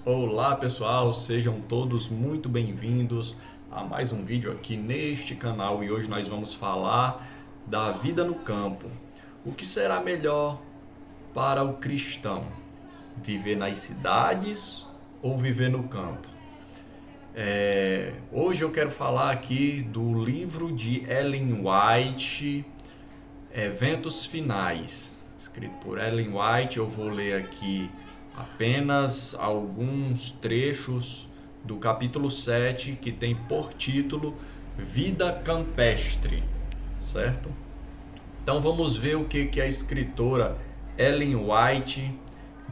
Olá pessoal, sejam todos muito bem-vindos a mais um vídeo aqui neste canal e hoje nós vamos falar da vida no campo. O que será melhor para o cristão? Viver nas cidades ou viver no campo? Hoje eu quero falar aqui do livro de Ellen White, Eventos Finais, escrito por Ellen White. Eu vou ler aqui apenas alguns trechos do capítulo 7, que tem por título Vida Campestre, certo? Então vamos ver o que a escritora Ellen White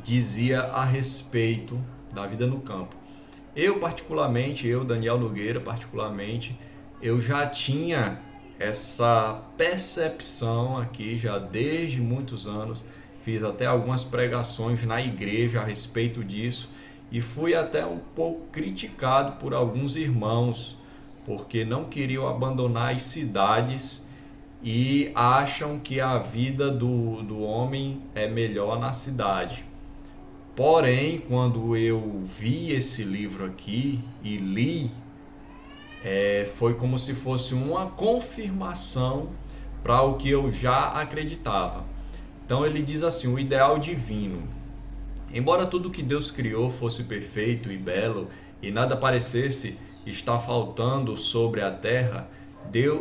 dizia a respeito da vida no campo. Eu, Daniel Nogueira, eu já tinha essa percepção aqui já desde muitos anos. Fiz até algumas pregações na igreja a respeito disso e fui até um pouco criticado por alguns irmãos, porque não queriam abandonar as cidades e acham que a vida do homem é melhor na cidade. Porém, quando eu vi esse livro aqui e li, foi como se fosse uma confirmação para o que eu já acreditava. Então ele diz assim: o ideal divino. Embora tudo que Deus criou fosse perfeito e belo e nada parecesse estar faltando sobre a terra,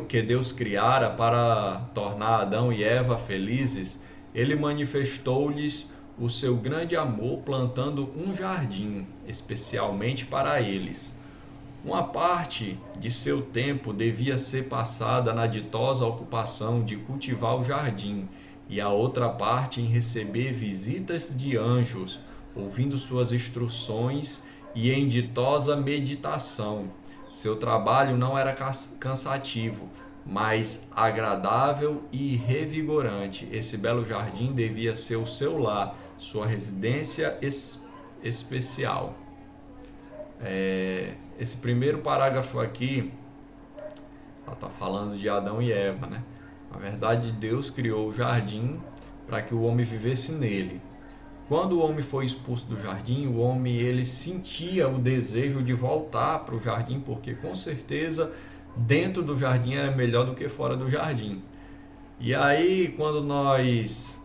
que Deus criara para tornar Adão e Eva felizes, ele manifestou-lhes o seu grande amor plantando um jardim, especialmente para eles. Uma parte de seu tempo devia ser passada na ditosa ocupação de cultivar o jardim, e a outra parte em receber visitas de anjos, ouvindo suas instruções e em ditosa meditação. Seu trabalho não era cansativo, mas agradável e revigorante. Esse belo jardim devia ser o seu lar, sua residência especial. Esse primeiro parágrafo aqui, ela está falando de Adão e Eva, né? Na verdade, Deus criou o jardim para que o homem vivesse nele. Quando o homem foi expulso do jardim, o homem ele sentia o desejo de voltar para o jardim, porque com certeza dentro do jardim era melhor do que fora do jardim. E aí, quando nós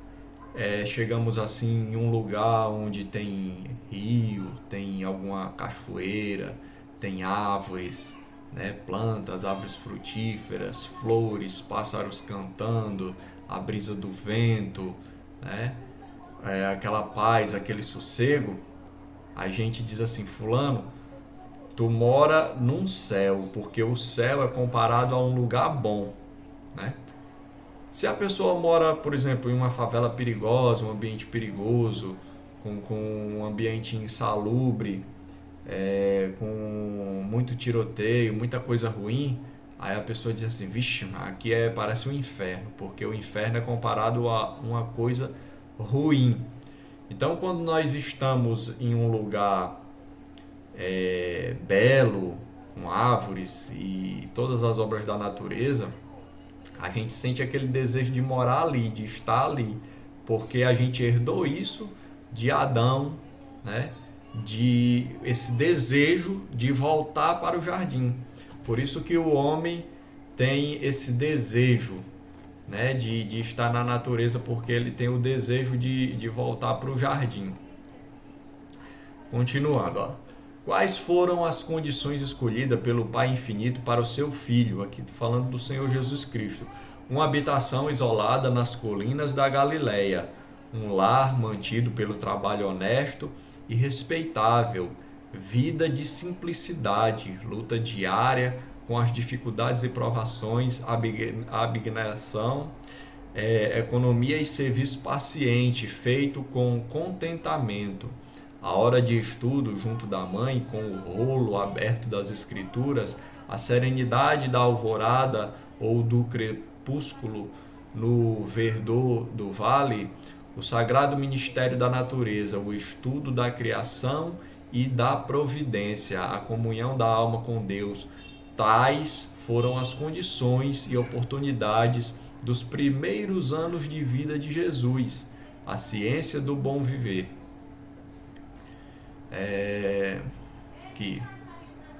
chegamos assim em um lugar onde tem rio, tem alguma cachoeira, tem árvores, né, plantas, árvores frutíferas, flores, pássaros cantando, a brisa do vento, né, aquela paz, aquele sossego, a gente diz assim: fulano, tu mora num céu, porque o céu é comparado a um lugar bom, né? Se a pessoa mora, por exemplo, em uma favela perigosa, um ambiente perigoso, com um ambiente insalubre, com muito tiroteio, muita coisa ruim, aí a pessoa diz assim: vixe, aqui parece um inferno, porque o inferno é comparado a uma coisa ruim. Então, quando nós estamos em um lugar belo, com árvores e todas as obras da natureza, a gente sente aquele desejo de morar ali, de estar ali, porque a gente herdou isso de Adão, né? De esse desejo de voltar para o jardim. Por isso que o homem tem esse desejo, né, de estar na natureza, porque ele tem o desejo de voltar para o jardim. Continuando, ó. Quais foram as condições escolhidas pelo Pai Infinito para o seu Filho? Aqui falando do Senhor Jesus Cristo. Uma habitação isolada nas colinas da Galileia, um lar mantido pelo trabalho honesto e respeitável, vida de simplicidade, luta diária com as dificuldades e provações, abnegação, economia e serviço paciente, feito com contentamento. A hora de estudo junto da mãe, com o rolo aberto das escrituras, a serenidade da alvorada ou do crepúsculo no verdor do vale, o sagrado ministério da natureza, o estudo da criação e da providência, a comunhão da alma com Deus. Tais foram as condições e oportunidades dos primeiros anos de vida de Jesus, a ciência do bom viver. aqui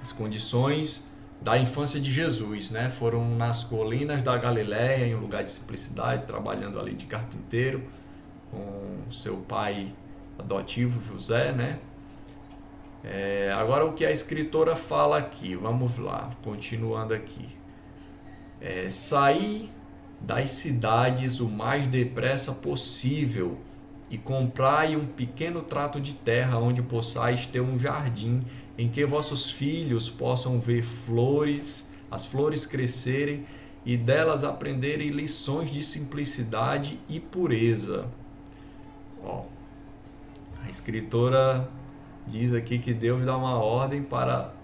as condições da infância de Jesus, né? Foram nas colinas da Galiléia, em um lugar de simplicidade, trabalhando ali de carpinteiro com seu pai adotivo José, né? Agora o que a escritora fala aqui, vamos lá, continuando aqui. Sair das cidades o mais depressa possível e comprai um pequeno trato de terra onde possais ter um jardim em que vossos filhos possam ver flores, as flores crescerem e delas aprenderem lições de simplicidade e pureza. Ó, a escritora diz aqui que Deus dá uma ordem para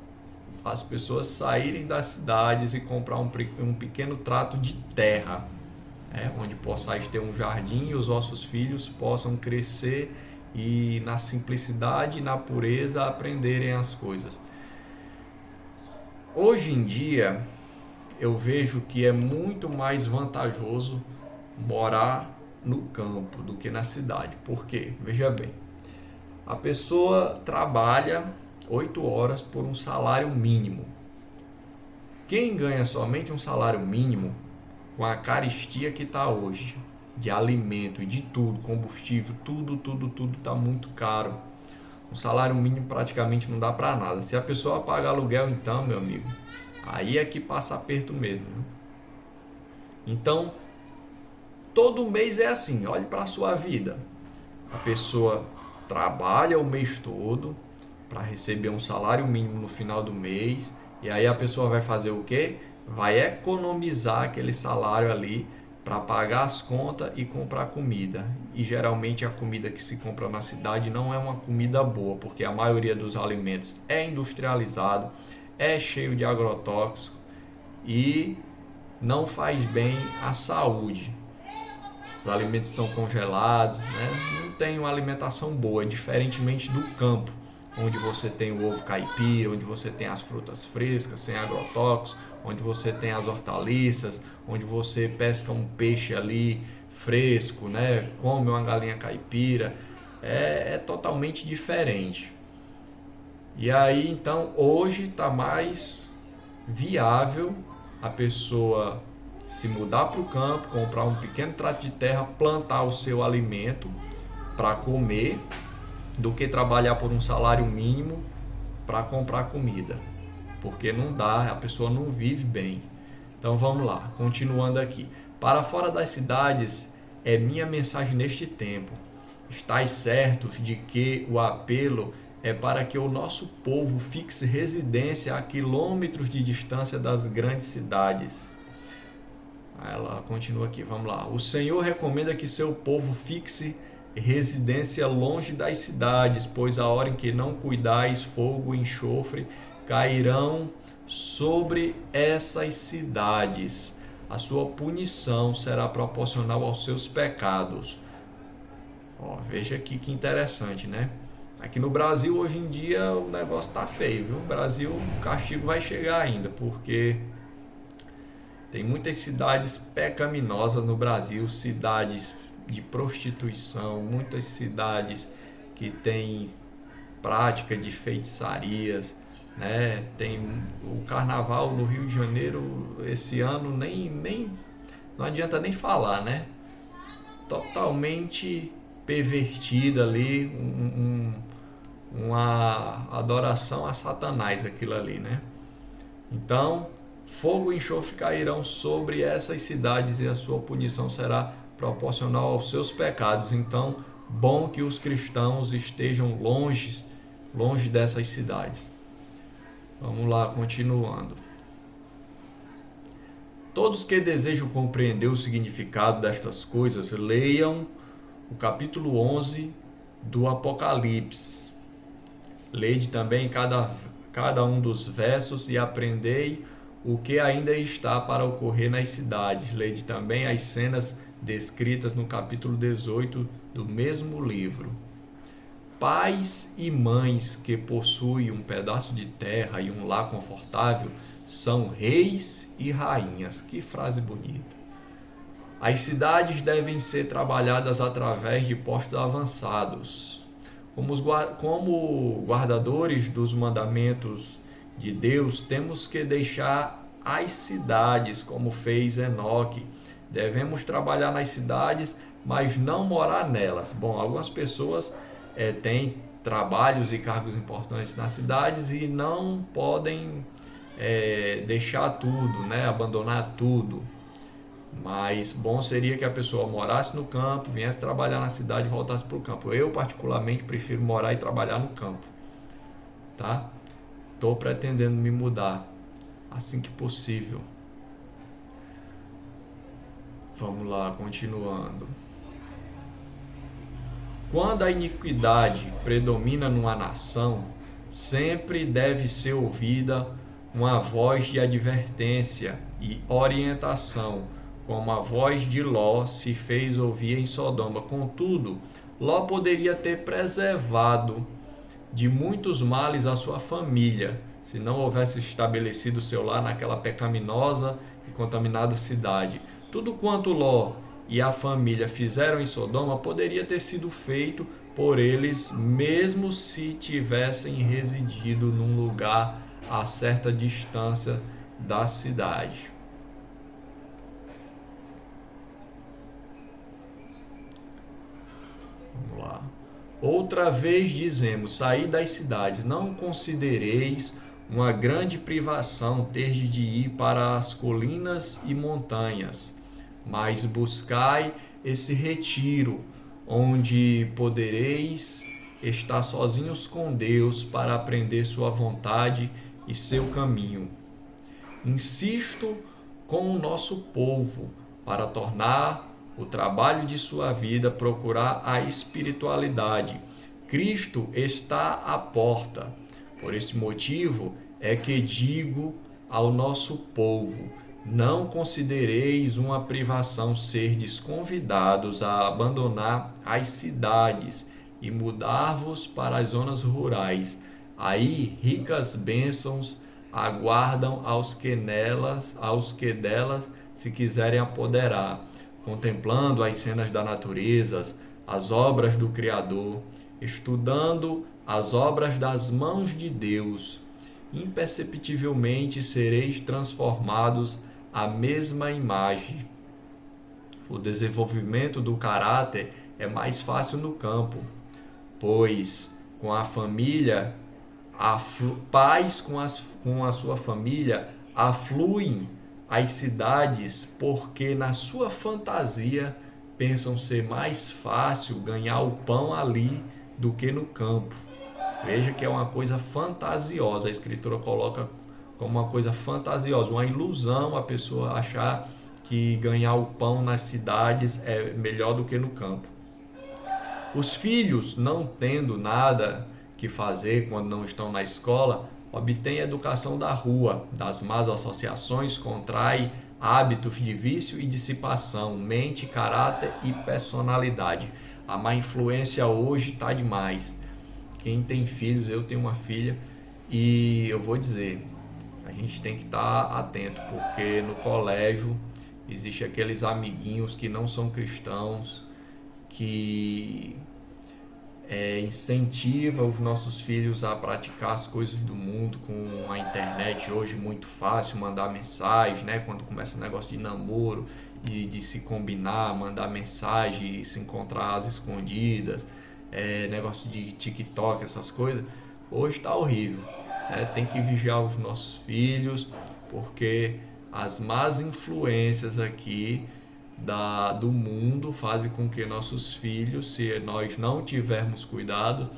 as pessoas saírem das cidades e comprar um pequeno trato de terra, onde possais ter um jardim e os vossos filhos possam crescer e na simplicidade e na pureza aprenderem as coisas. Hoje em dia eu vejo que é muito mais vantajoso morar no campo do que na cidade. Por quê? Veja bem, a pessoa trabalha 8 horas por um salário mínimo. Quem ganha somente um salário mínimo, com a carestia que está hoje, de alimento e de tudo, combustível, tudo está muito caro. Um salário mínimo praticamente não dá para nada. Se a pessoa pagar aluguel, então, meu amigo, aí é que passa aperto mesmo. Então, todo mês é assim, olhe para a sua vida. A pessoa trabalha o mês todo para receber um salário mínimo no final do mês, e aí a pessoa vai fazer o quê? Vai economizar aquele salário ali para pagar as contas e comprar comida. E geralmente a comida que se compra na cidade não é uma comida boa, porque a maioria dos alimentos é industrializado, é cheio de agrotóxico e não faz bem à saúde. Os alimentos são congelados, né? Não tem uma alimentação boa, diferentemente do campo, onde você tem o ovo caipira, onde você tem as frutas frescas, sem agrotóxicos, onde você tem as hortaliças, onde você pesca um peixe ali fresco, né? Come uma galinha caipira, é totalmente diferente. E aí, então, hoje está mais viável a pessoa se mudar para o campo, comprar um pequeno trato de terra, plantar o seu alimento para comer, do que trabalhar por um salário mínimo para comprar comida, porque não dá, a pessoa não vive bem. Então vamos lá, continuando aqui. Para fora das cidades é minha mensagem neste tempo. Estais certos de que o apelo é para que o nosso povo fixe residência a quilômetros de distância das grandes cidades. Ela continua aqui, vamos lá. O Senhor recomenda que seu povo fixe residência longe das cidades, pois a hora em que não cuidais, fogo e enxofre cairão sobre essas cidades. A sua punição será proporcional aos seus pecados. Veja aqui que interessante, né? Aqui no Brasil, hoje em dia, o negócio tá feio, viu? No Brasil, o castigo vai chegar ainda, porque tem muitas cidades pecaminosas no Brasil, cidades de prostituição, muitas cidades que têm prática de feitiçarias, né? Tem o carnaval no Rio de Janeiro esse ano, nem não adianta nem falar, né? Totalmente pervertida ali, uma adoração a Satanás aquilo ali, né? Então, fogo e enxofre cairão sobre essas cidades e a sua punição será proporcional aos seus pecados. Então, bom que os cristãos estejam longe dessas cidades. Vamos lá, continuando. Todos que desejam compreender o significado destas coisas, leiam o capítulo 11 do Apocalipse. Lede também cada um dos versos e aprendei o que ainda está para ocorrer nas cidades. Lede também as cenas descritas no capítulo 18 do mesmo livro. Pais e mães que possuem um pedaço de terra e um lar confortável são reis e rainhas. Que frase bonita. As cidades devem ser trabalhadas através de postos avançados. Como guardadores dos mandamentos de Deus, temos que deixar as cidades, como fez Enoque. Devemos trabalhar nas cidades, mas não morar nelas. Bom, algumas pessoas têm trabalhos e cargos importantes nas cidades e não podem deixar tudo, né? Abandonar tudo. Mas bom seria que a pessoa morasse no campo, viesse trabalhar na cidade e voltasse para o campo. Eu, particularmente, prefiro morar e trabalhar no campo, tá? Estou pretendendo me mudar assim que possível. Vamos lá, continuando. Quando a iniquidade predomina numa nação, sempre deve ser ouvida uma voz de advertência e orientação, como a voz de Ló se fez ouvir em Sodoma. Contudo, Ló poderia ter preservado de muitos males a sua família, se não houvesse estabelecido seu lar naquela pecaminosa e contaminada cidade. Tudo quanto Ló e a família fizeram em Sodoma poderia ter sido feito por eles, mesmo se tivessem residido num lugar a certa distância da cidade. Vamos lá. Outra vez dizemos: saí das cidades, não considereis uma grande privação ter de ir para as colinas e montanhas, mas buscai esse retiro, onde podereis estar sozinhos com Deus para aprender sua vontade e seu caminho. Insisto com o nosso povo para tornar o trabalho de sua vida procurar a espiritualidade. Cristo está à porta. Por este motivo é que digo ao nosso povo: não considereis uma privação serdes convidados a abandonar as cidades e mudar-vos para as zonas rurais. Aí ricas bênçãos aguardam aos que delas se quiserem apoderar, contemplando as cenas da natureza, as obras do Criador, estudando as obras das mãos de Deus. Imperceptivelmente sereis transformados à mesma imagem. O desenvolvimento do caráter é mais fácil no campo, pois com a família, pais com a sua família afluem às cidades, porque na sua fantasia pensam ser mais fácil ganhar o pão ali do que no campo. Veja que é uma coisa fantasiosa, a escritura coloca como uma coisa fantasiosa, uma ilusão a pessoa achar que ganhar o pão nas cidades é melhor do que no campo. Os filhos, não tendo nada que fazer quando não estão na escola, obtêm educação da rua, das más associações, contrai hábitos de vício e dissipação, mente, caráter e personalidade. A má influência hoje está demais. Quem tem filhos, eu tenho uma filha, e eu vou dizer, a gente tem que estar atento, porque no colégio existe aqueles amiguinhos que não são cristãos, que incentiva os nossos filhos a praticar as coisas do mundo com a internet. Hoje muito fácil mandar mensagem, né? Quando começa o negócio de namoro, de se combinar, mandar mensagem, se encontrar às escondidas, negócio de TikTok, essas coisas. Hoje está horrível, né? Tem que vigiar os nossos filhos, porque as más influências aqui do mundo fazem com que nossos filhos, se nós não tivermos cuidado,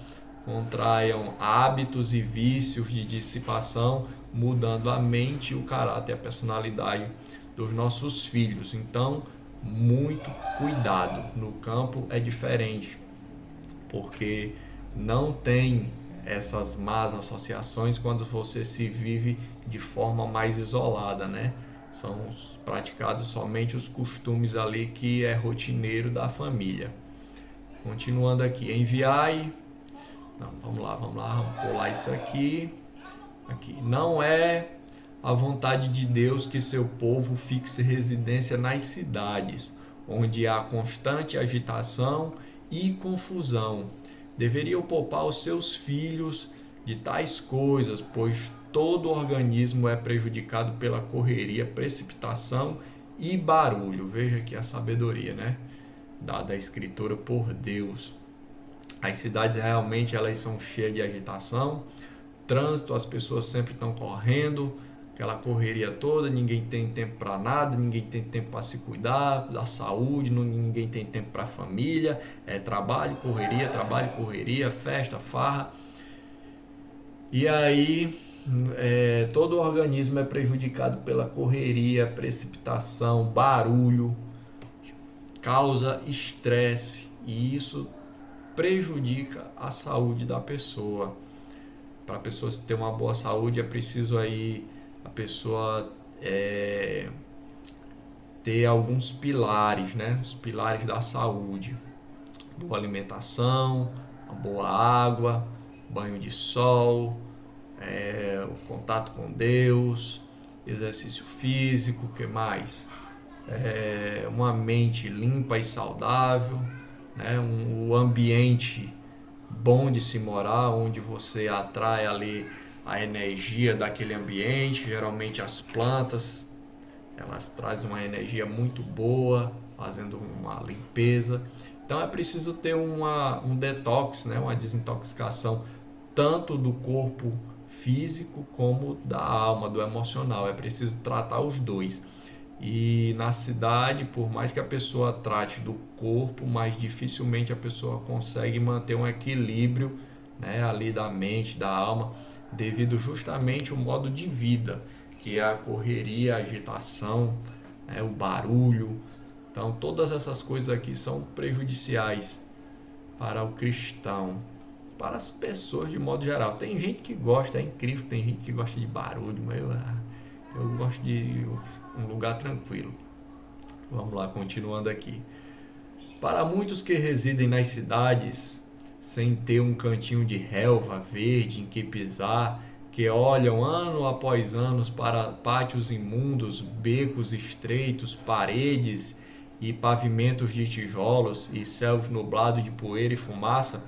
contraiam hábitos e vícios de dissipação, mudando a mente, o caráter e a personalidade dos nossos filhos. Então, muito cuidado. No campo é diferente, porque não tem essas más associações quando você se vive de forma mais isolada, né? São praticados somente os costumes ali que é rotineiro da família. Continuando aqui, enviai. Não, vamos pular isso aqui. Não é a vontade de Deus que seu povo fixe residência nas cidades, onde há constante agitação e confusão, deveriam poupar os seus filhos de tais coisas, pois todo organismo é prejudicado pela correria, precipitação e barulho. Veja aqui a sabedoria, né? Dada a escritura por Deus. As cidades realmente elas são cheias de agitação, trânsito, as pessoas sempre estão correndo, aquela correria toda, ninguém tem tempo para nada, ninguém tem tempo para se cuidar da saúde, ninguém tem tempo para a família, é trabalho, correria, festa, farra. E aí todo o organismo é prejudicado pela correria, precipitação, barulho, causa estresse e isso prejudica a saúde da pessoa. Para a pessoa ter uma boa saúde é preciso aí a pessoa ter alguns pilares, né? Os pilares da saúde: boa alimentação, uma boa água, banho de sol, o contato com Deus, exercício físico, que mais? Uma mente limpa e saudável, né? O ambiente bom de se morar, onde você atrai ali a energia daquele ambiente. Geralmente as plantas elas trazem uma energia muito boa, fazendo uma limpeza. Então é preciso ter um detox, né? Uma desintoxicação tanto do corpo físico como da alma, do emocional. É preciso tratar os dois. E na cidade, por mais que a pessoa trate do corpo, mais dificilmente a pessoa consegue manter um equilíbrio, né, ali da mente, da alma, devido justamente ao modo de vida, que é a correria, a agitação, né, o barulho. Então, todas essas coisas aqui são prejudiciais para o cristão, para as pessoas de modo geral. Tem gente que gosta, é incrível, tem gente que gosta de barulho, mas eu gosto de um lugar tranquilo. Vamos lá, continuando aqui. Para muitos que residem nas cidades, sem ter um cantinho de relva verde em que pisar, que olham ano após ano para pátios imundos, becos estreitos, paredes e pavimentos de tijolos e céus nublados de poeira e fumaça,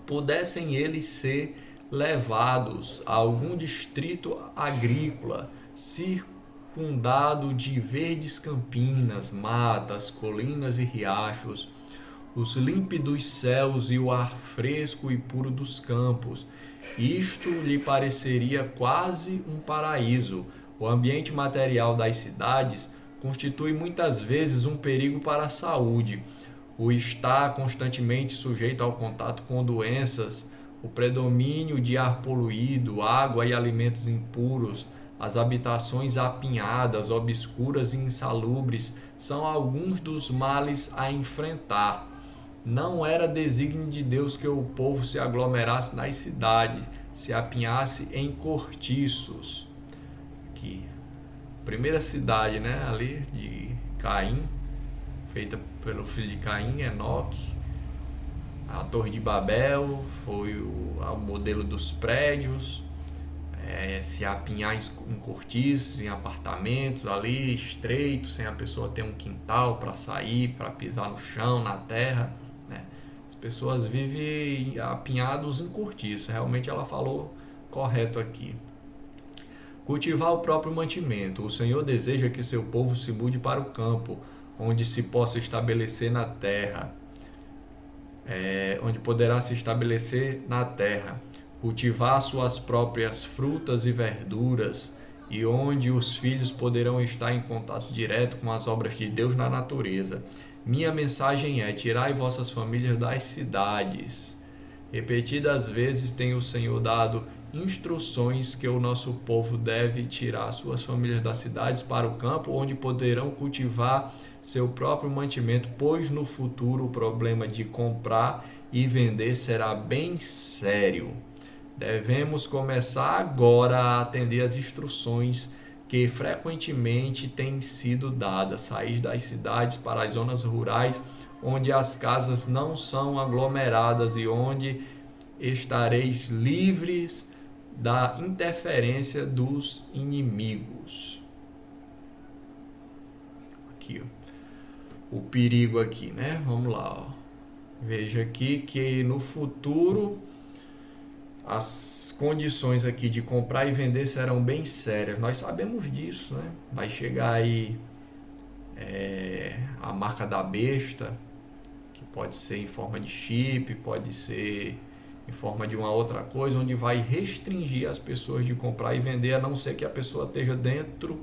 pudessem eles ser levados a algum distrito agrícola, circundado de verdes campinas, matas, colinas e riachos, os límpidos céus e o ar fresco e puro dos campos. Isto lhe pareceria quase um paraíso. O ambiente material das cidades constitui muitas vezes um perigo para a saúde. O estar constantemente sujeito ao contato com doenças, o predomínio de ar poluído, água e alimentos impuros, as habitações apinhadas, obscuras e insalubres são alguns dos males a enfrentar. Não era desígnio de Deus que o povo se aglomerasse nas cidades, se apinhasse em cortiços. Aqui, primeira cidade, né, ali de Caim, feita pelo filho de Caim, Enoque. A Torre de Babel foi o modelo dos prédios, se apinhar em cortiços, em apartamentos ali estreitos, sem a pessoa ter um quintal para sair, para pisar no chão, na terra, né? As pessoas vivem apinhados em cortiços. Realmente ela falou correto aqui. Cultivar o próprio mantimento. O Senhor deseja que seu povo se mude para o campo, onde se possa estabelecer na terra, onde poderá se estabelecer na terra, cultivar suas próprias frutas e verduras, e onde os filhos poderão estar em contato direto com as obras de Deus na natureza. Minha mensagem é: tirai vossas famílias das cidades. Repetidas vezes tem o Senhor dado instruções que o nosso povo deve tirar suas famílias das cidades para o campo, onde poderão cultivar seu próprio mantimento, pois no futuro o problema de comprar e vender será bem sério. Devemos começar agora a atender as instruções que frequentemente têm sido dadas, sair das cidades para as zonas rurais, onde as casas não são aglomeradas e onde estareis livres da interferência dos inimigos. Aqui, ó. O perigo aqui, né? Vamos lá, ó. Veja aqui que no futuro as condições aqui de comprar e vender serão bem sérias. Nós sabemos disso, né? Vai chegar aí a marca da besta, que pode ser em forma de chip, pode ser em forma de uma outra coisa, onde vai restringir as pessoas de comprar e vender, a não ser que a pessoa esteja dentro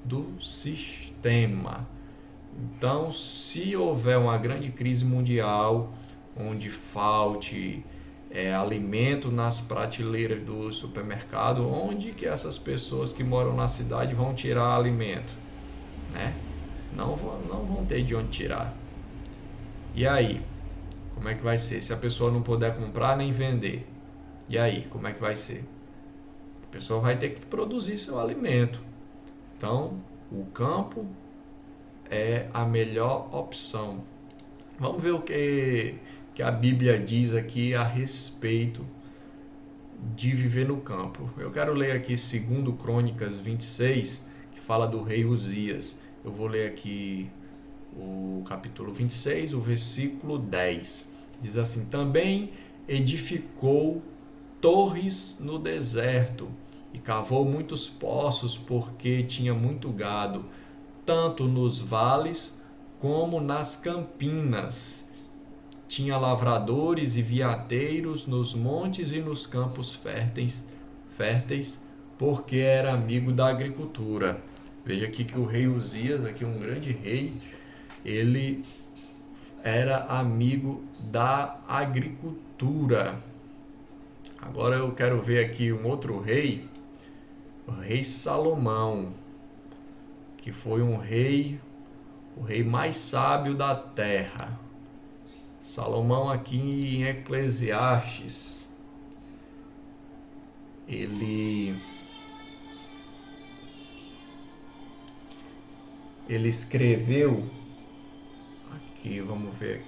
do sistema. Então, se houver uma grande crise mundial, onde falte alimento nas prateleiras do supermercado, onde que essas pessoas que moram na cidade vão tirar alimento, né? Não vão ter de onde tirar. E aí, como é que vai ser? Se a pessoa não puder comprar nem vender, e aí, como é que vai ser? A pessoa vai ter que produzir seu alimento. Então, o campo é a melhor opção. Vamos ver o que a Bíblia diz aqui a respeito de viver no campo. Eu quero ler aqui 2 Crônicas 26, que fala do rei Uzias. Eu vou ler aqui o capítulo 26, o versículo 10. Diz assim: também edificou torres no deserto e cavou muitos poços, porque tinha muito gado, tanto nos vales como nas campinas. Tinha lavradores e veadeiros nos montes e nos campos férteis, porque era amigo da agricultura. Veja aqui que o rei Uzias, aqui um grande rei, ele era amigo da agricultura. Agora eu quero ver aqui um outro rei, o rei Salomão, que foi o rei mais sábio da terra. Salomão aqui em Eclesiastes, ele escreveu aqui, vamos ver aqui.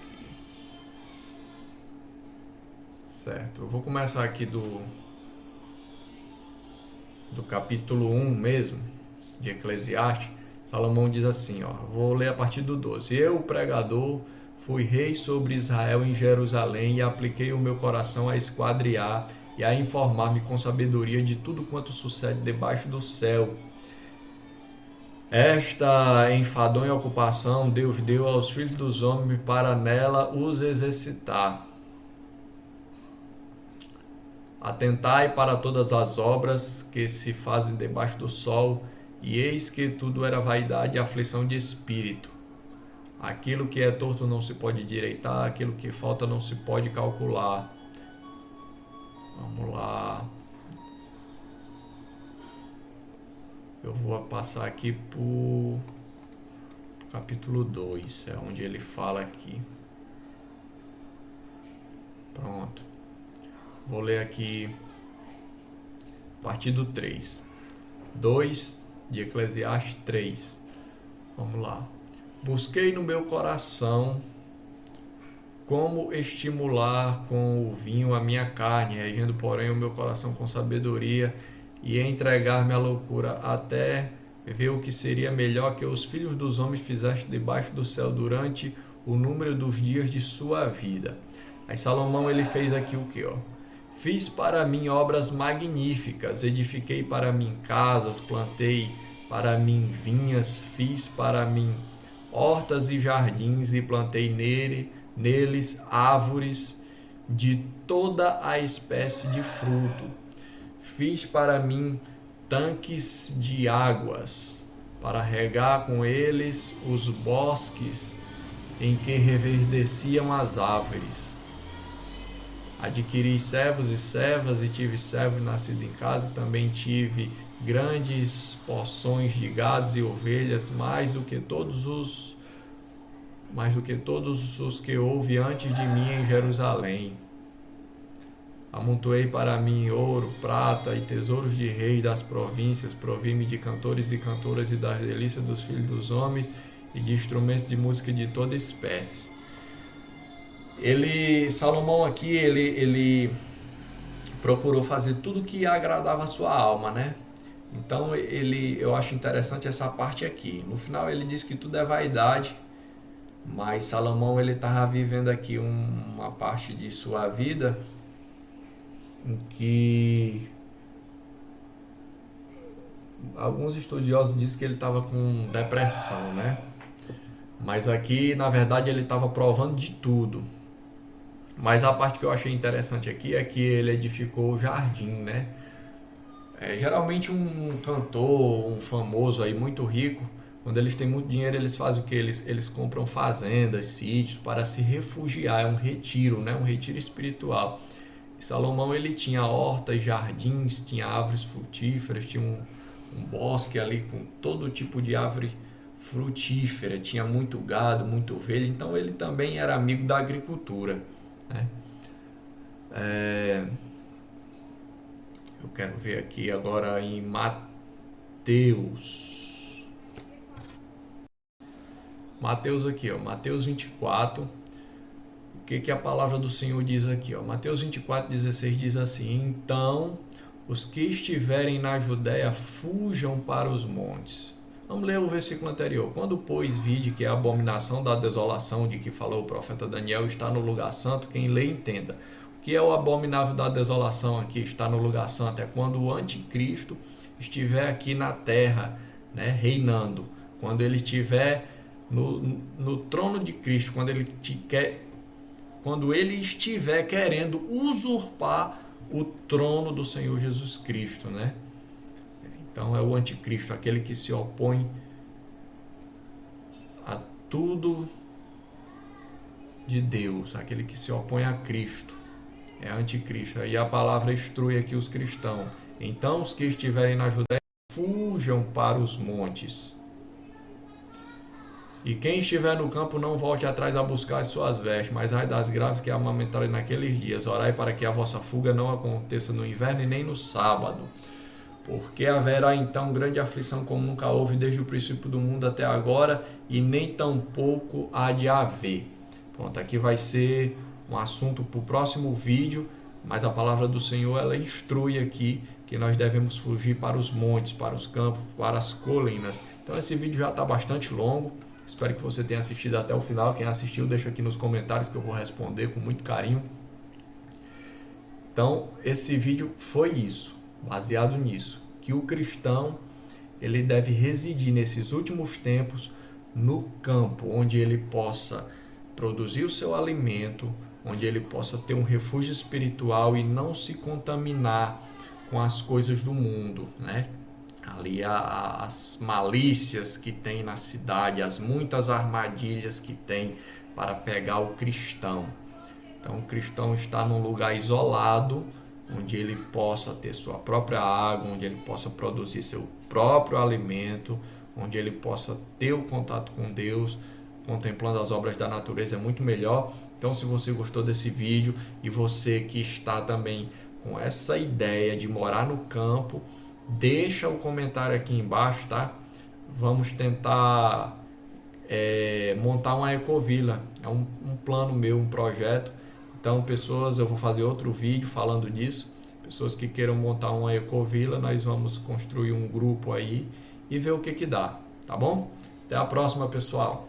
Certo, eu vou começar aqui do capítulo 1 mesmo, de Eclesiastes. Salomão diz assim, ó, vou ler a partir do 12. Eu, o pregador, fui rei sobre Israel em Jerusalém e apliquei o meu coração a esquadriar e a informar-me com sabedoria de tudo quanto sucede debaixo do céu. Esta enfadonha ocupação Deus deu aos filhos dos homens para nela os exercitar. Atentai para todas as obras que se fazem debaixo do sol, e eis que tudo era vaidade e aflição de espírito. Aquilo que é torto não se pode endireitar, aquilo que falta não se pode calcular. Vamos lá. Eu vou passar aqui por capítulo 2, é onde ele fala aqui. Pronto. Vou ler aqui a partir do 3. 2 de Eclesiastes 3. Vamos lá. Busquei no meu coração como estimular com o vinho a minha carne, regendo, porém, o meu coração com sabedoria e entregar-me à loucura, até ver o que seria melhor que os filhos dos homens fizessem debaixo do céu durante o número dos dias de sua vida. Aí Salomão ele fez aqui o que, ó? Fiz para mim obras magníficas, edifiquei para mim casas, plantei para mim vinhas, fiz para mim hortas e jardins e plantei neles árvores de toda a espécie de fruto. Fiz para mim tanques de águas, para regar com eles os bosques em que reverdeciam as árvores. Adquiri servos e servas e tive servos nascidos em casa, também tive grandes porções de gados e ovelhas, mais do que todos os que houve antes de mim em Jerusalém. Amontoei para mim ouro, prata e tesouros de reis das províncias, provi-me de cantores e cantoras e das delícias dos filhos dos homens e de instrumentos de música de toda espécie. Salomão aqui, ele procurou fazer tudo que agradava a sua alma, né? Então eu acho interessante essa parte aqui. No final ele diz que tudo é vaidade, Mas Salomão ele estava vivendo aqui uma parte de sua vida em que alguns estudiosos dizem que ele estava com depressão, né? Mas aqui, na verdade, ele estava provando de tudo. Mas a parte que eu achei interessante aqui é que ele edificou o jardim, né? Geralmente um cantor, um famoso aí muito rico, quando eles têm muito dinheiro, eles fazem o que? Eles compram fazendas, sítios para se refugiar, é um retiro, né? Um retiro espiritual. E Salomão ele tinha hortas, jardins, tinha árvores frutíferas, tinha um bosque ali com todo tipo de árvore frutífera, tinha muito gado, muito ovelha, então ele também era amigo da agricultura, né? É, eu quero ver aqui agora em Mateus. Mateus aqui, ó, Mateus 24. O que a palavra do Senhor diz aqui, ó? Mateus 24:16 diz assim: Então, os que estiverem na Judéia fujam para os montes. Vamos ler o versículo anterior. Quando, pois, vide que a abominação da desolação de que falou o profeta Daniel está no lugar santo, quem lê entenda. O que é o abominável da desolação aqui? Está no lugar santo. É quando o anticristo estiver aqui na terra, né, reinando. Quando ele estiver no trono de Cristo, quando ele estiver querendo usurpar o trono do Senhor Jesus Cristo, né? Então é o anticristo, aquele que se opõe a tudo de Deus, aquele que se opõe a Cristo. É anticristo. E a palavra instrui aqui os cristãos. Então os que estiverem na Judéia fujam para os montes. E quem estiver no campo não volte atrás a buscar as suas vestes, mas ai das graves que amamentarem naqueles dias. Orai para que a vossa fuga não aconteça no inverno e nem no sábado. Porque haverá então grande aflição como nunca houve desde o princípio do mundo até agora, e nem tampouco há de haver. Pronto, aqui vai ser um assunto para o próximo vídeo, mas a palavra do Senhor ela instrui aqui que nós devemos fugir para os montes, para os campos, para as colinas. Então esse vídeo já está bastante longo. Espero que você tenha assistido até o final. Quem assistiu, deixa aqui nos comentários que eu vou responder com muito carinho. Então, esse vídeo foi isso, baseado nisso, que o cristão ele deve residir nesses últimos tempos no campo, onde ele possa produzir o seu alimento, onde ele possa ter um refúgio espiritual e não se contaminar com as coisas do mundo, né? Ali as malícias que tem na cidade, as muitas armadilhas que tem para pegar o cristão. Então o cristão está num lugar isolado, onde ele possa ter sua própria água, onde ele possa produzir seu próprio alimento, onde ele possa ter o contato com Deus, contemplando as obras da natureza é muito melhor. Então se você gostou desse vídeo e você que está também com essa ideia de morar no campo, deixa o comentário aqui embaixo, tá? Vamos tentar montar uma ecovila. É um plano meu, um projeto. Então, pessoas, eu vou fazer outro vídeo falando disso. Pessoas que queiram montar uma ecovila, nós vamos construir um grupo aí e ver o que dá, tá bom? Até a próxima, pessoal.